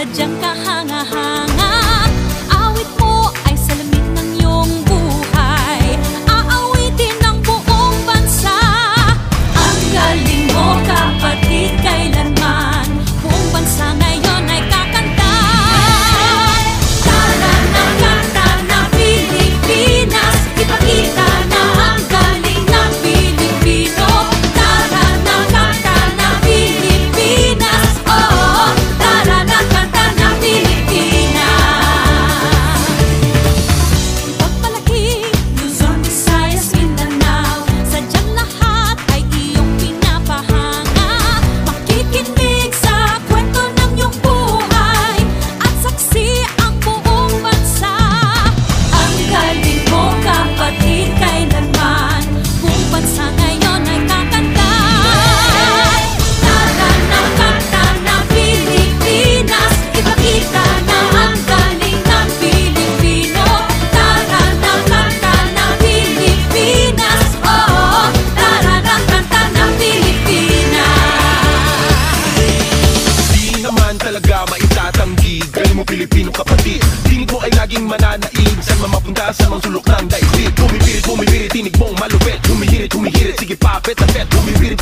sadyang kahanga-hanga. Awit mo ay salamin ng iyong buhay, aawitin ng buong bansa. Ang galing mo kapatid, kailanman buong bansa ngayon ay kakanta. Tara na kanta na Pilipinas, ipakita na ang galing ng Pilipino. Tara na kanta na Pilipinas, oh, tara na kanta na Pilipinas. Pagpalaki, Luzon, Visayas, Mindanao, sadyang lahat ay iyong pinapahanga. Makikinig sa kwento ng iyong buhay at saksi ang buong bansa. Ang galing mo kapatid, kailanman buong bansa ngayon ay kakanta. Tara na kanta na Pilipinas, ipakita na ang galing ng Pilipino. Tara na kanta na Pilipinas, oh, tara na kanta na Pilipinas. Di naman talaga maitatanggi, galing mo Pilipino kapatid. Tinig mo ay laging mananaig, saan man mapunta sa mga sulok ng daigdig. Bumibirit, tinig mong malupit. Humihirit, sige papet na pet. Bumibirit,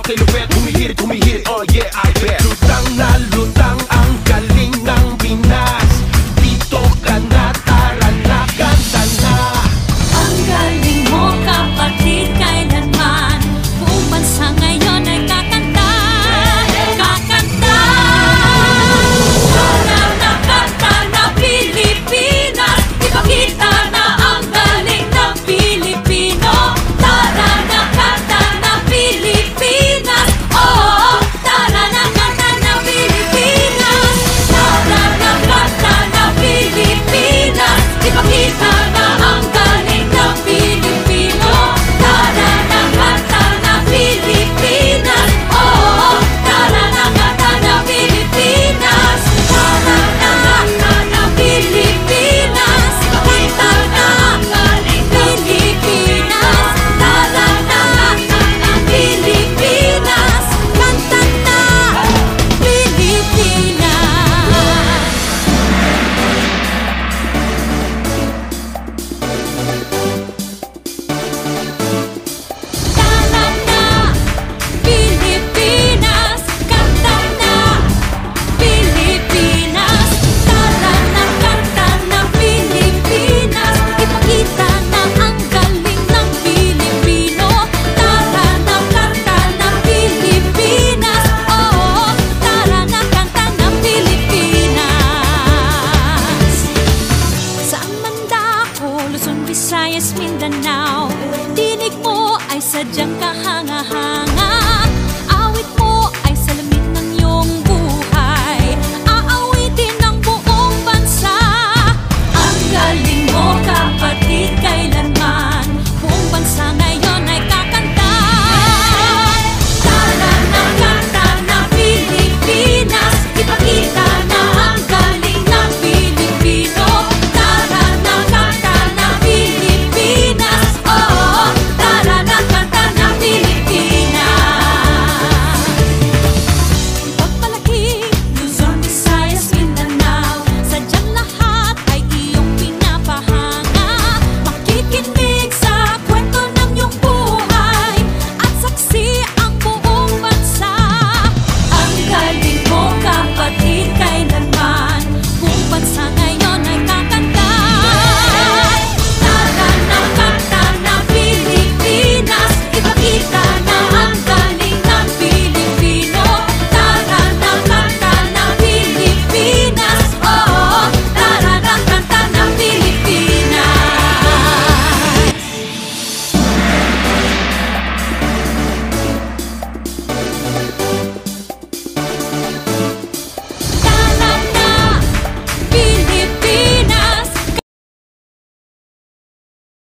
kay lupet. Humihirit, oh yeah,